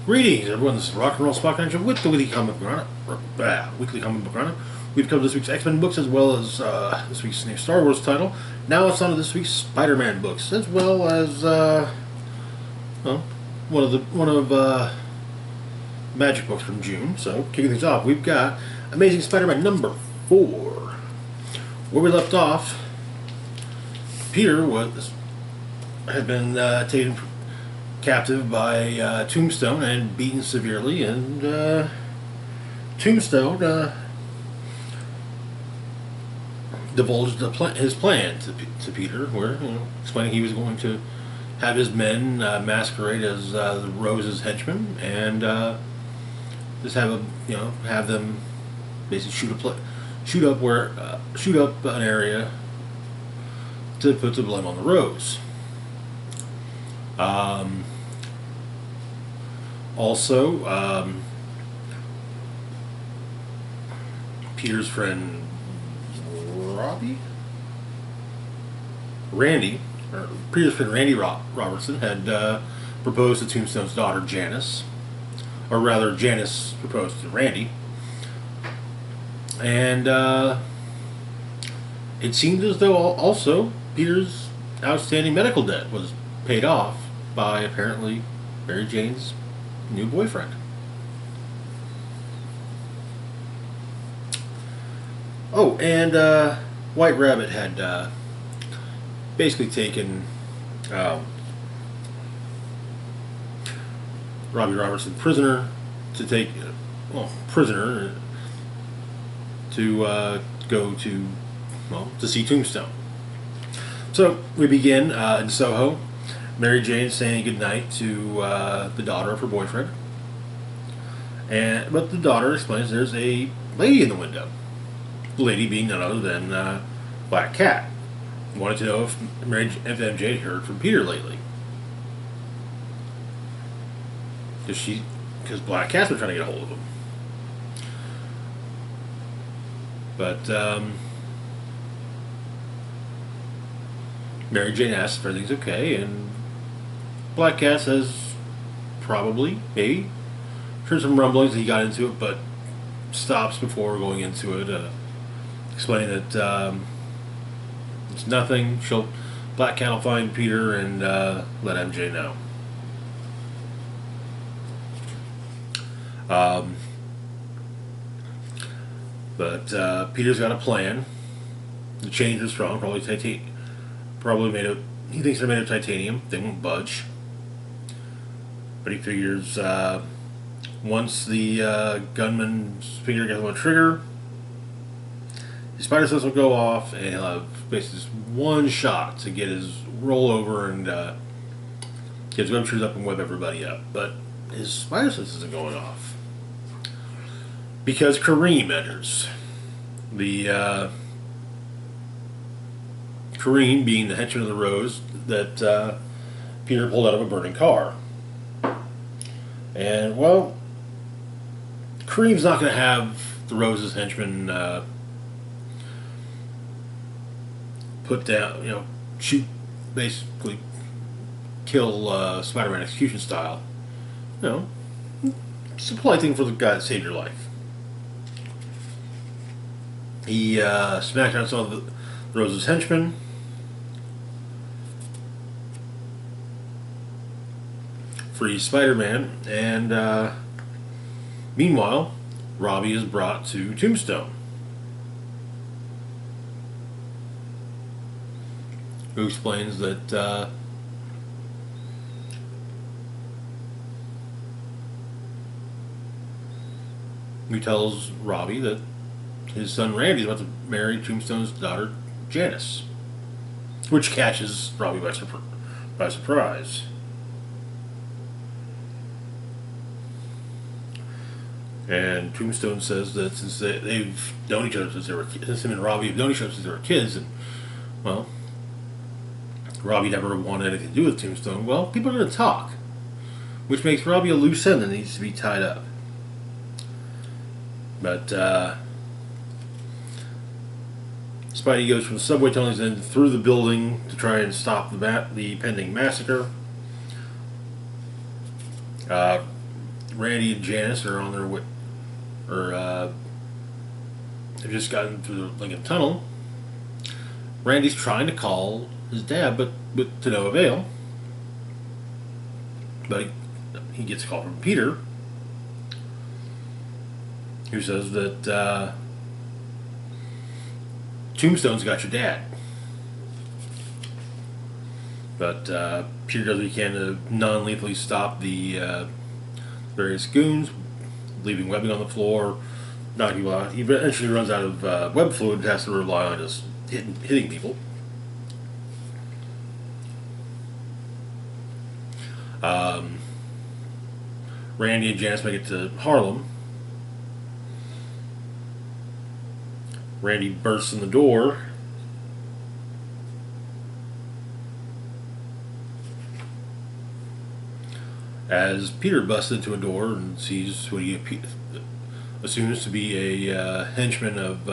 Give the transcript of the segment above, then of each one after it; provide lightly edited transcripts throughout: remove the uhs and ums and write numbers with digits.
Greetings, everyone. This is Rock and Roll Spock Ninja with the Weekly Comic Book Runner. We've covered this week's X-Men books as well as this week's new Star Wars title. Now it's on to this week's SpiderMan books, as well as one of Magic books from June. So kicking things off, we've got Amazing Spider-Man number 4. Where we left off, Peter had been taken captive by Tombstone and beaten severely, and Tombstone divulged his plan to Peter, where explaining he was going to have his men masquerade as the Rose's henchmen, and just have them basically shoot up an area to put the blame on the Rose. Also, Peter's friend Peter's friend Randy Robertson had proposed to Tombstone's daughter Janice, or rather Janice proposed to Randy, and it seemed as though also Peter's outstanding medical debt was paid off by apparently Mary Jane's new boyfriend. Oh, and White Rabbit had basically taken Robbie Robertson prisoner to go to see Tombstone. So we begin in Soho. Mary Jane saying goodnight to the daughter of her boyfriend, but the daughter explains there's a lady in the window. The lady being none other than Black Cat. Wanted to know if MJ had heard from Peter lately, because Black Cat's been trying to get a hold of him. But Mary Jane asks if everything's okay, and Black Cat says probably, maybe. Heard some rumblings that he got into it, but stops before going into it, explaining that it's nothing. Black Cat will find Peter and let MJ know. But Peter's got a plan. The chains are strong, he thinks they're made of titanium. They won't budge. But he figures once the gunman's finger gets on the trigger, his spider sense will go off, and he'll have basically just one shot to get his roll over and get his web shooters up and web everybody up. But his spider sense isn't going off because Kareem enters. Kareem being the henchman of the Rose that Peter pulled out of a burning car. And, well, Kareem's not going to have the Rose's henchmen put down, basically kill Spider-Man execution style. It's a polite thing for the guy that saved your life. He smacked down some of the Rose's henchmen. Frees Spider-Man, and meanwhile, Robbie is brought to Tombstone, who explains that who tells Robbie that his son Randy is about to marry Tombstone's daughter Janice, which catches Robbie by surprise. And Tombstone says that since they've known each other since him and Robbie have known each other since they were kids, and well, Robbie never wanted anything to do with Tombstone. Well, people are going to talk, which makes Robbie a loose end that needs to be tied up. But Spidey goes from the subway tunnels in through the building to try and stop the pending massacre. Randy and Janice are on their way, or they've just gotten through the Lincoln Tunnel. Randy's trying to call his dad, but to no avail. But he gets a call from Peter, who says that Tombstone's got your dad. But Peter does what he can to non-lethally stop the various goons, leaving webbing on the floor, knocking people out. He eventually runs out of web fluid and has to rely on just hitting people. Randy and Janice make it to Harlem. Randy bursts in the door. As Peter busts into a door and sees what he assumes to be a henchman of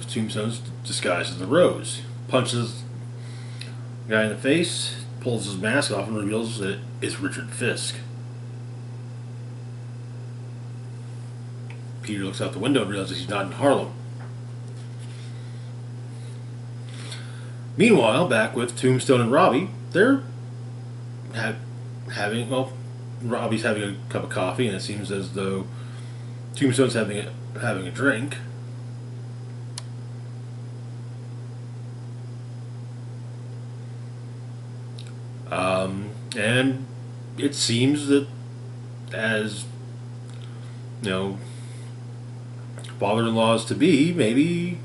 Tombstone's, disguised as the Rose, punches the guy in the face, pulls his mask off, and reveals that it's Richard Fisk. Peter looks out the window and realizes he's not in Harlem. Meanwhile, back with Tombstone and Robbie, they're Robbie's having a cup of coffee, and it seems as though Tombstone's having a drink. And it seems that, as you know, father-in-laws to be, maybe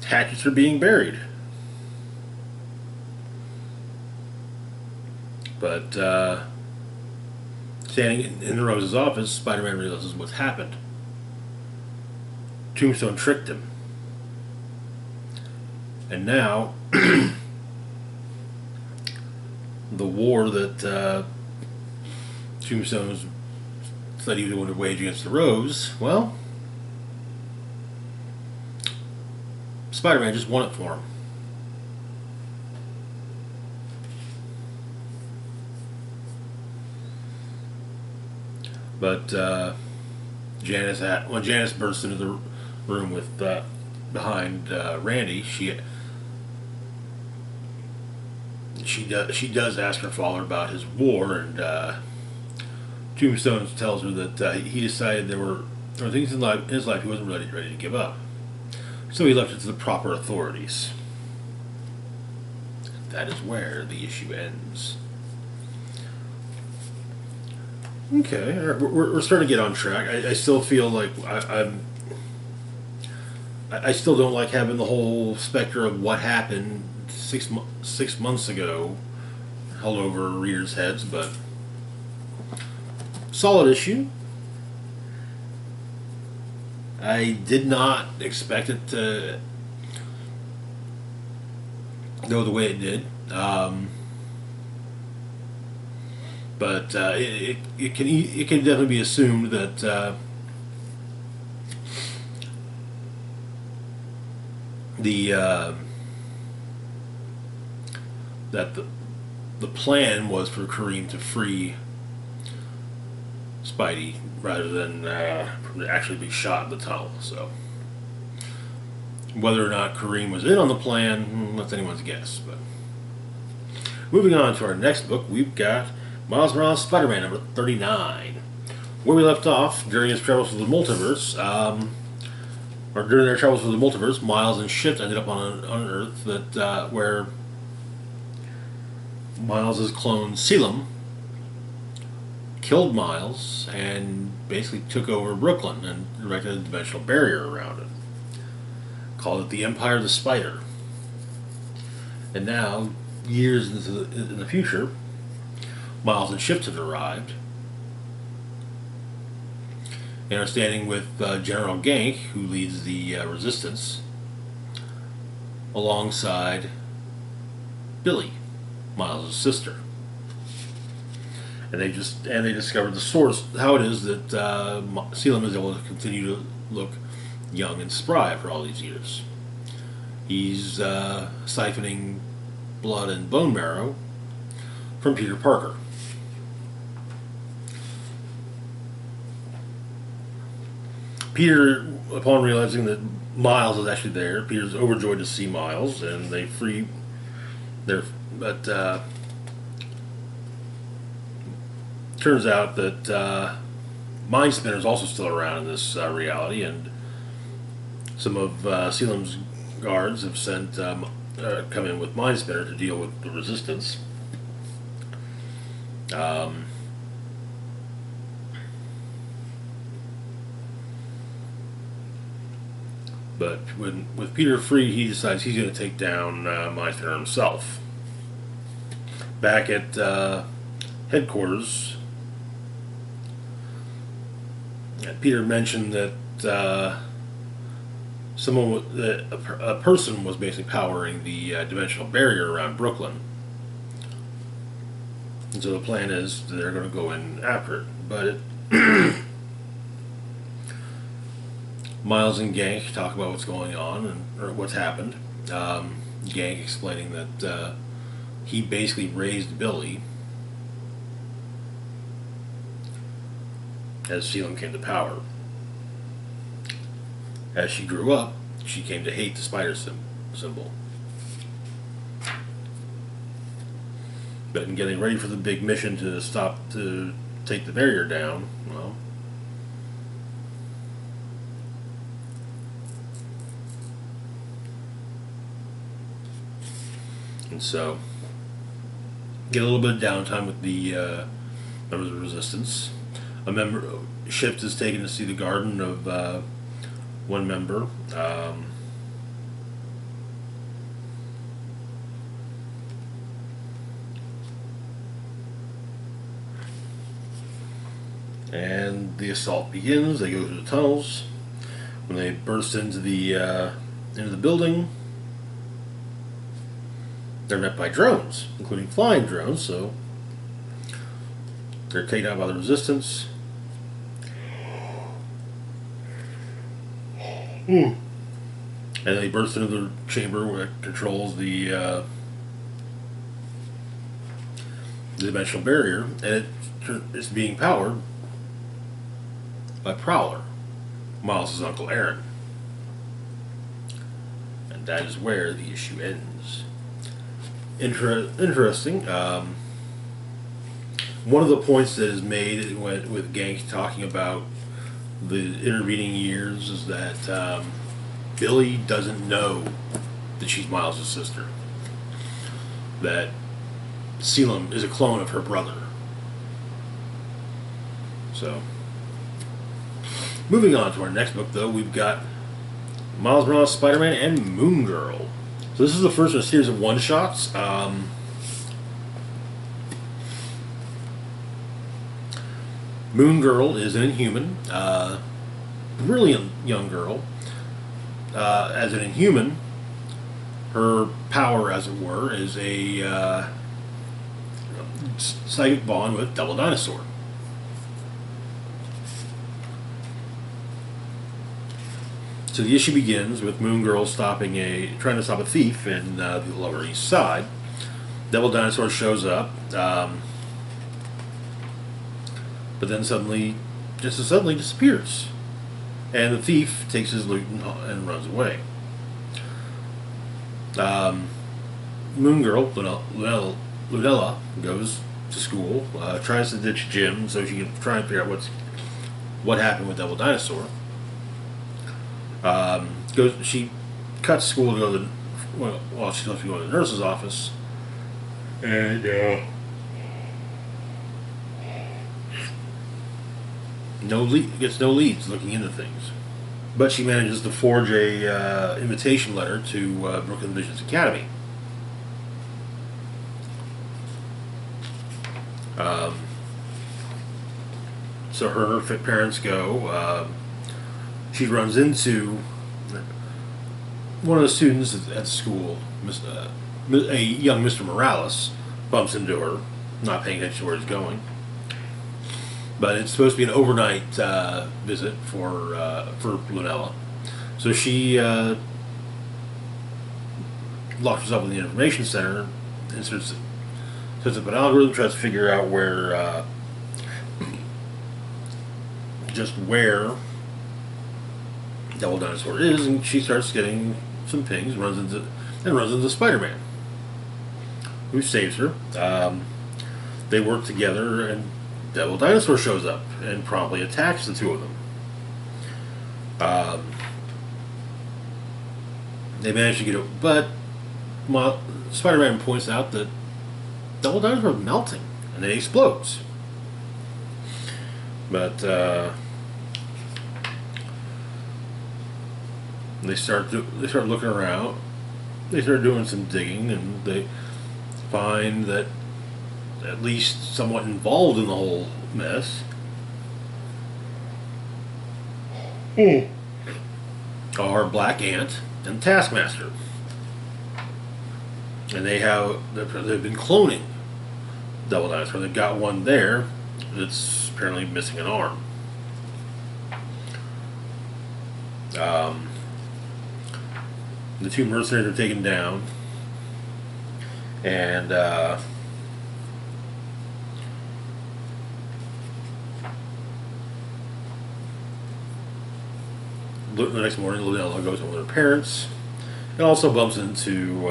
hatchets are being buried. But standing in Rose's office, Spider-Man realizes what's happened. Tombstone tricked him. And now, the war that Tombstone said he would wage against the Rose, well, Spider-Man just won it for him. But when Janice bursts into the room with behind Randy, she does ask her father about his war, and Tombstone tells her that he decided there were things in his life he wasn't ready to give up, so he left it to the proper authorities. That is where the issue ends. Okay, we're starting to get on track. I still feel like I still don't like having the whole specter of what happened 6 months ago held over readers' heads, but solid issue. I did not expect it to go the way it did. But it can definitely be assumed that the plan was for Kareem to free Spidey rather than actually be shot in the tunnel. So whether or not Kareem was in on the plan, that's anyone's guess. But moving on to our next book, we've got Miles Morales' Spider-Man number 39. Where we left off during his travels through the multiverse, or during their travels through the multiverse, Miles and Shift ended up on an Earth that where Miles' clone Selim killed Miles and basically took over Brooklyn and erected a dimensional barrier around it. Called it the Empire of the Spider. And now, years in the future, Miles and Shift have arrived and are standing with General Gank, who leads the Resistance, alongside Billy, Miles' sister. And they discovered the source, how it is that Selim is able to continue to look young and spry for all these years. He's siphoning blood and bone marrow from Peter Parker. Peter, upon realizing that Miles is actually there, Peter's overjoyed to see Miles, and they free their. But turns out that Mind Spinner is also still around in this reality, and some of Sealam's guards have sent come in with Mind Spinner to deal with the resistance. But with Peter free, he decides he's going to take down Mind Spinner himself. Back at headquarters, Peter mentioned that a person was basically powering the dimensional barrier around Brooklyn. And so the plan is they're going to go in after it. But Miles and Gank talk about what's going on or what's happened. Gank explaining that he basically raised Billy as Sealam came to power. As she grew up, she came to hate the spider symbol. But in getting ready for the big mission to take the barrier down, well, and so get a little bit of downtime with the members of the Resistance. A shift is taken to see the garden of one member. And the assault begins. They go through the tunnels. When they burst into the building, they're met by drones, including flying drones. So they're taken out by the Resistance. And they burst into the chamber where it controls the dimensional barrier, and it's being powered by Prowler, Miles' Uncle Aaron. And that is where the issue ends. Interesting. One of the points that is made with Gank talking about the intervening years is that Billy doesn't know that she's Miles' sister. That Sealam is a clone of her brother. So, moving on to our next book, though, we've got Miles Morales, Spider-Man, and Moon Girl. So this is the first in a series of one-shots. Moon Girl is an Inhuman, brilliant young girl. As an Inhuman, her power, as it were, is a psychic bond with Devil Dinosaur. So the issue begins with Moon Girl trying to stop a thief in the Lower East Side. Devil Dinosaur shows up, but then suddenly disappears, and the thief takes his loot and runs away. Moon Girl, Lunella, goes to school, tries to ditch Jim so she can try and figure out what happened with Devil Dinosaur. She cuts school to go to she's supposed to go to the nurse's office, and gets no leads looking into things. But she manages to forge a invitation letter to Brooklyn Visions Academy. So her parents go. She runs into one of the students at school, a young Mr. Morales, bumps into her, not paying attention to where he's going. But it's supposed to be an overnight visit for Lunella. So she locks herself in the information center and sets up an algorithm, tries to figure out where Devil Dinosaur is, and she starts getting some things, runs into SpiderMan, who saves her. They work together, and Devil Dinosaur shows up and promptly attacks the two of them. They manage to get it, but Spider-Man points out that Devil Dinosaur is melting, and then he explodes. But they start looking around. They start doing some digging, and they find that at least somewhat involved in the whole mess are Black Ant and Taskmaster, and they've been cloning Devil Dinosaur. They've got one there that's apparently missing an arm. The two mercenaries are taken down, and the next morning, Lunella goes home with her parents, and also bumps into,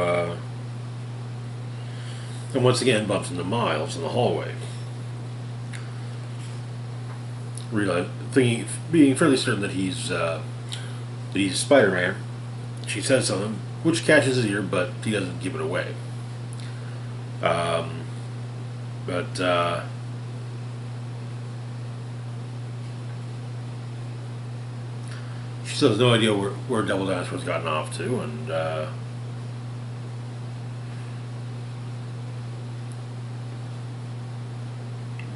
and once again bumps into Miles in the hallway. Being fairly certain that he's Spider-Man, she says something which catches his ear, but he doesn't give it away. She still has no idea where Devil Dinosaur's gotten off to, and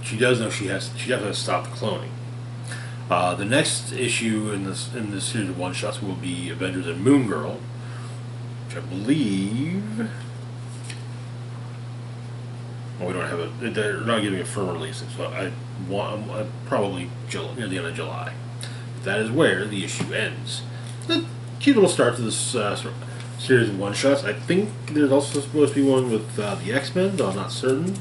she does know she definitely has to stop the cloning. The next issue in this series of one-shots will be Avengers and Moon Girl, which I believe... Well, we don't have they're not giving a firm release, so I'm probably near the end of July. That is where the issue ends. A cute little start to this series of one-shots. I think there's also supposed to be one with the X-Men, though I'm not certain.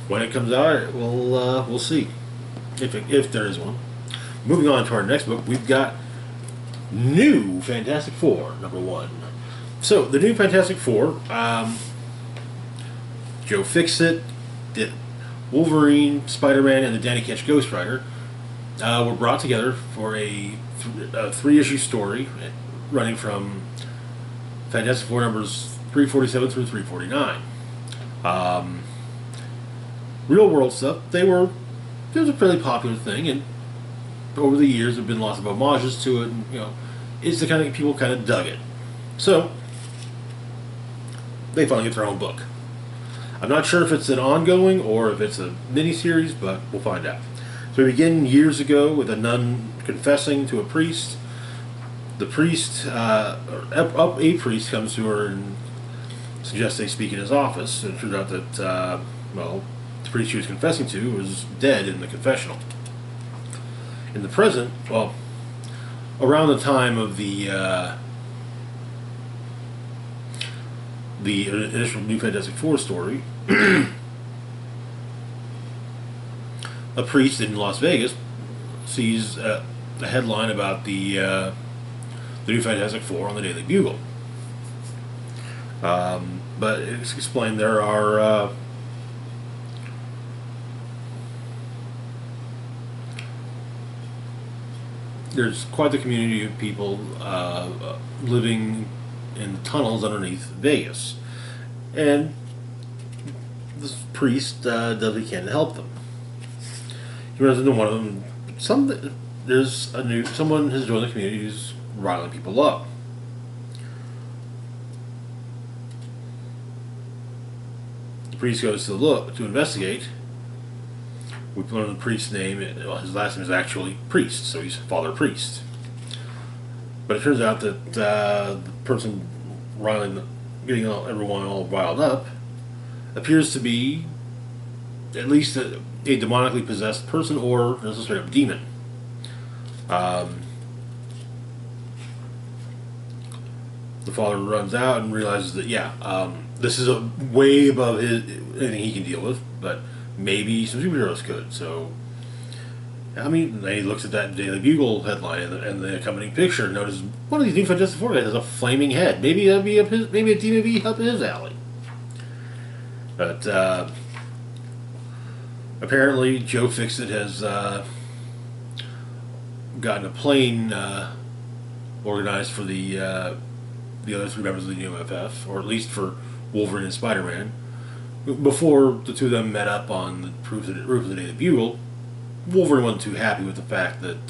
When it comes out, we'll see if there is one. Moving on to our next book, we've got New Fantastic Four, #1. So the New Fantastic Four, Joe Fixit, Wolverine, Spider-Man, and the Danny Ketch Ghost Rider were brought together for a 3-issue story running from Fantastic Four numbers 347 through 349. Real world stuff. It was a fairly popular thing, and over the years there have been lots of homages to it, and it's the kind of people kind of dug it. So they finally get their own book. I'm not sure if it's an ongoing or if it's a mini-series, but we'll find out. So we begin years ago with a nun confessing to a priest. The priest, a priest comes to her and suggests they speak in his office, and it turns out that, the priest she was confessing to was dead in the confessional. In the present, around the time of the initial New Fantastic Four story, a priest in Las Vegas sees a headline about the New Fantastic Four on the Daily Bugle. But it's explained there are there's quite the community of people living in tunnels underneath Vegas, and this priest does what he can to help them. He runs into one of them. Someone has joined the community who's riling people up. The priest goes to investigate. We learn the priest's name. His last name is actually Priest, so he's Father Priest. But it turns out that the person getting everyone all riled up appears to be at least a demonically possessed person, or just a straight up demon. The father runs out and realizes that this is way above anything he can deal with, but maybe some superheroes could. So I mean, then he looks at that Daily Bugle headline and the accompanying picture and notices one of these new Fantastic Four guys has a flaming head. Maybe that'd be maybe a team would be up his alley. But apparently, Joe Fixit has gotten a plane organized for the other three members of the UFF, or at least for Wolverine and Spider-Man. Before the two of them met up on the roof of the Daily Bugle, Wolverine wasn't too happy with the fact that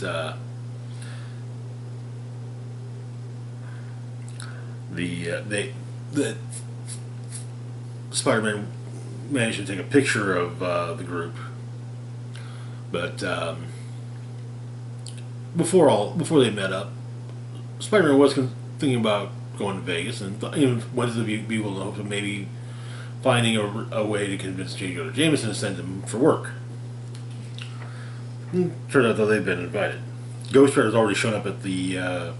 that Spider-Man managed to take a picture of the group, but before they met up, Spider-Man was thinking about going to Vegas and even went to the Bugle in hopes of maybe finding a way to convince J. Jonah Jameson to send him for work. Turned out, though, they've been invited. Ghost Rider's already shown up at the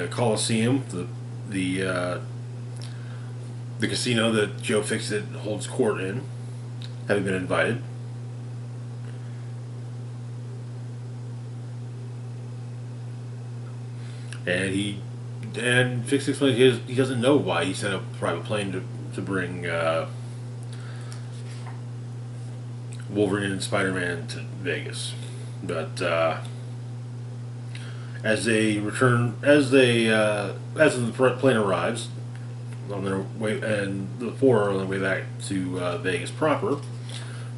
Coliseum, the casino that Joe Fixit holds court in, having been invited. And Fixit explains he doesn't know why he sent a private plane to bring Wolverine and Spider-Man to Vegas, but as the plane arrives on their way, and the four are on their way back to Vegas proper,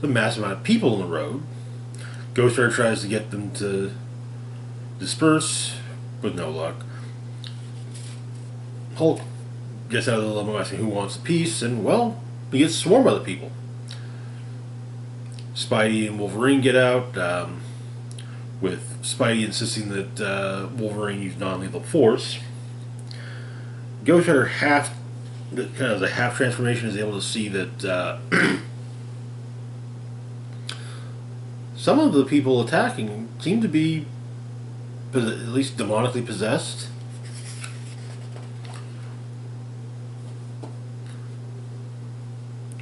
the massive amount of people on the road. Ghost Rider tries to get them to disperse, with no luck. Hulk gets out of the limo asking who wants peace, and well, he gets swarmed by the people. Spidey and Wolverine get out, with Spidey insisting that Wolverine use non-lethal force. Ghost Rider kind of as a half transformation, is able to see that some of the people attacking seem to be at least demonically possessed.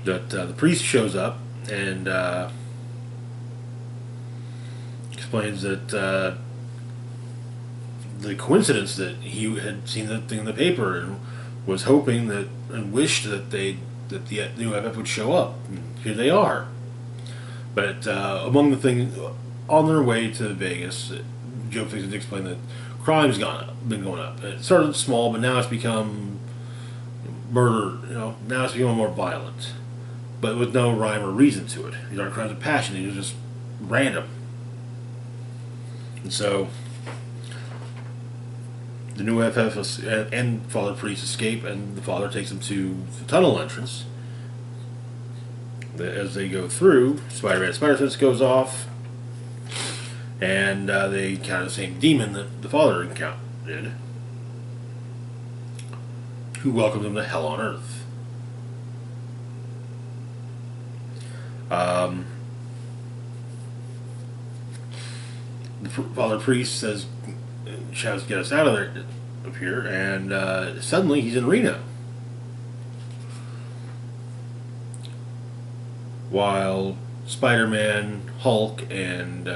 That the priest shows up and explains that the coincidence that he had seen that thing in the paper and was hoping that and wished that the new FF would show up. And here they are. But among the things on their way to Vegas, Joe Fixit explained that crime's been going up. It started small, but now it's become murder. Now it's become more violent, but with no rhyme or reason to it. These aren't crimes of passion; these are just random. And so, the new FF and Father Priest escape, and the Father takes them to the tunnel entrance. As they go through, Spider-Man Spider-Sense goes off, and they encounter the same demon that the Father encountered, who welcomed them to Hell on Earth. The Father Priest shouts, "Get us out of there!" up here, and suddenly he's in Reno. While Spider-Man, Hulk, and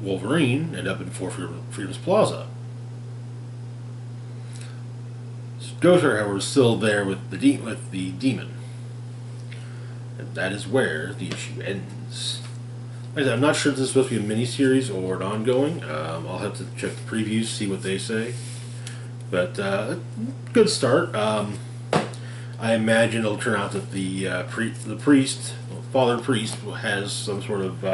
Wolverine end up in Four Freedoms Plaza. Ghost Rider, however, is still there with the demon. And that is where the issue ends. Like I said, I'm not sure if this is supposed to be a miniseries or an ongoing. I'll have to check the previews, see what they say. But good start. I imagine it'll turn out that the priest, Father Priest, has some sort of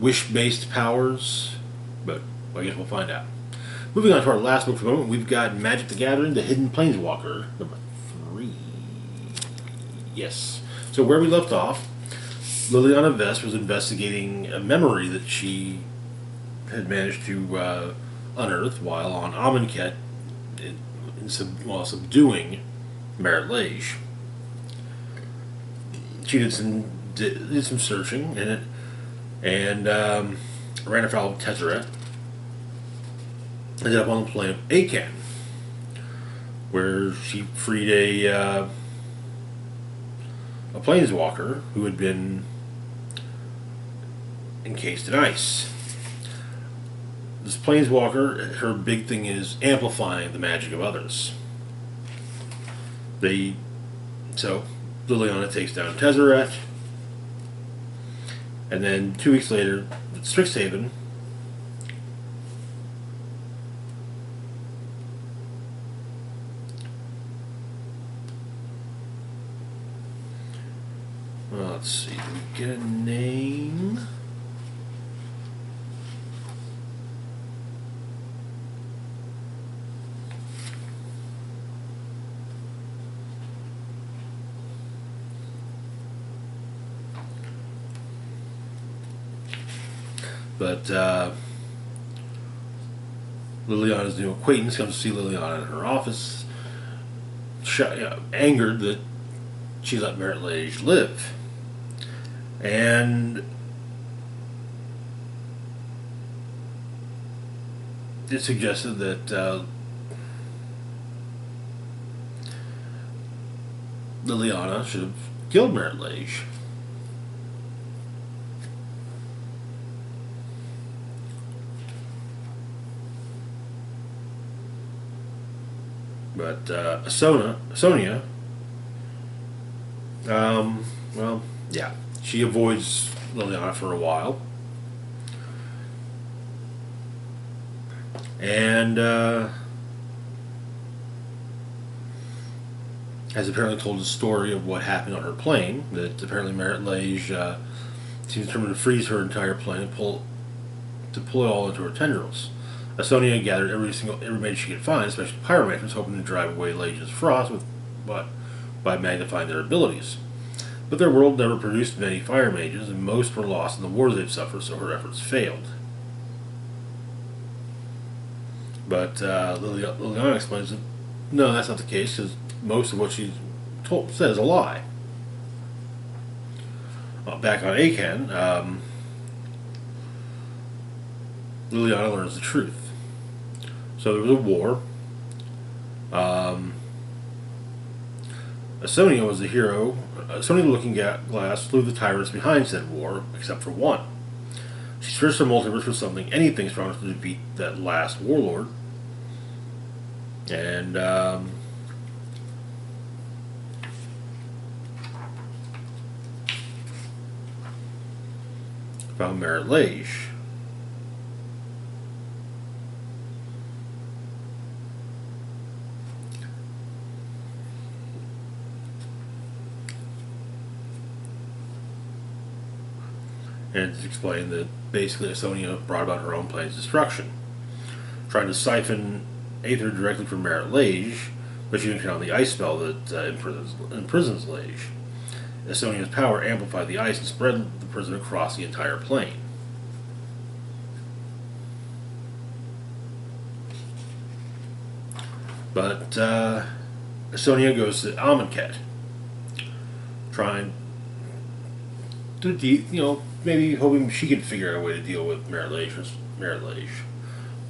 wish-based powers, but I guess we'll find out. Moving on to our last book for the moment, we've got Magic the Gathering, The Hidden Planeswalker, number 3. Yes. So where we left off, Liliana Vess was investigating a memory that she had managed to unearth while on Amonkhet, while subduing Marit Lage. She did some searching in it, and ran afoul of Tezzeret. Ended up on the planet of Akan, where she freed a a Planeswalker who had been encased in ice. This Planeswalker, her big thing is amplifying the magic of others. So Liliana takes down Tezzeret, and then 2 weeks later, at Strixhaven, let's see, do we get a name? But Liliana's new acquaintance comes to see Liliana in her office, angered that she let Merit Lage live. And it suggested that Liliana should have killed Merit Lage. But Sonia, well, yeah, she avoids Liliana for a while, and has apparently told a story of what happened on her plane. That apparently Merit Lage seems determined to freeze her entire plane and pull it all into her tendrils. Sonia gathered every mage she could find, especially pyromancers, hoping to drive away Lage's frost by magnifying their abilities. But their world never produced many fire mages, and most were lost in the wars they've suffered, so her efforts failed. But Liliana explains that no, that's not the case, because most of what she said is a lie. Back on Akan, Liliana learns the truth. So there was a war. Sonia was the hero. Sonia the Looking Glass slew the tyrants behind said war, except for one. She searched the multiverse for something, anything strong enough to defeat that last warlord. And found Merit Lage. And it's explained that basically Sonia brought about her own plane's destruction, trying to siphon Aether directly from Merit Lage, but she didn't count on the ice spell that imprisons Lage. Sonia's power amplified the ice and spread the prison across the entire plane. But Sonia goes to Amonkhet, trying to, maybe hoping she could figure out a way to deal with Merit Lage.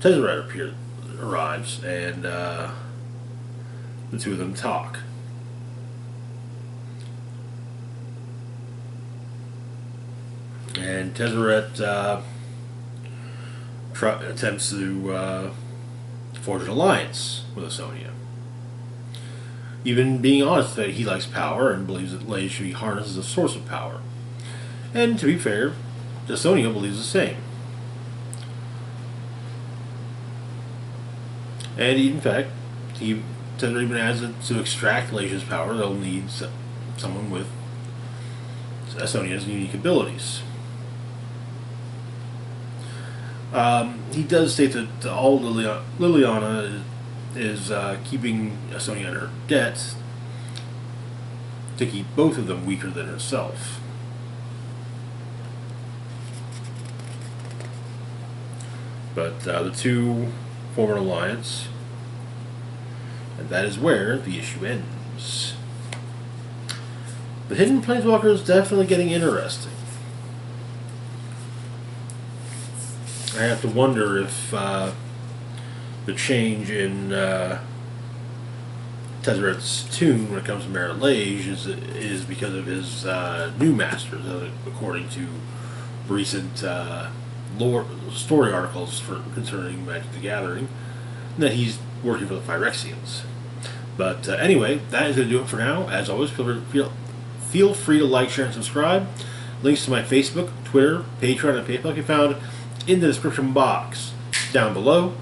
Tezzeret arrives, and the two of them talk. And Tezzeret attempts to forge an alliance with Sonia, even being honest that he likes power and believes that Lage should be harnessed as a source of power. And to be fair, Sonia believes the same. And in fact, Tezzeret even adds that to extract Lage's power, they'll need someone with Sonia's unique abilities. He does state that all Liliana is keeping Sonia in her debt to keep both of them weaker than herself. But the two form an alliance, and that is where the issue ends. The Hidden Planeswalker is definitely getting interesting. I have to wonder if the change in Tezzeret's tune when it comes to Merit Lage is because of his new masters, according to recent lore story articles concerning Magic the Gathering, that he's working for the Phyrexians. But anyway, that is going to do it for now. As always, feel free to like, share, and subscribe. Links to my Facebook, Twitter, Patreon, and PayPal can be found in the description box down below.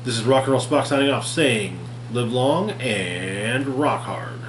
This is Rock and Roll Spock signing off, saying live long and rock hard.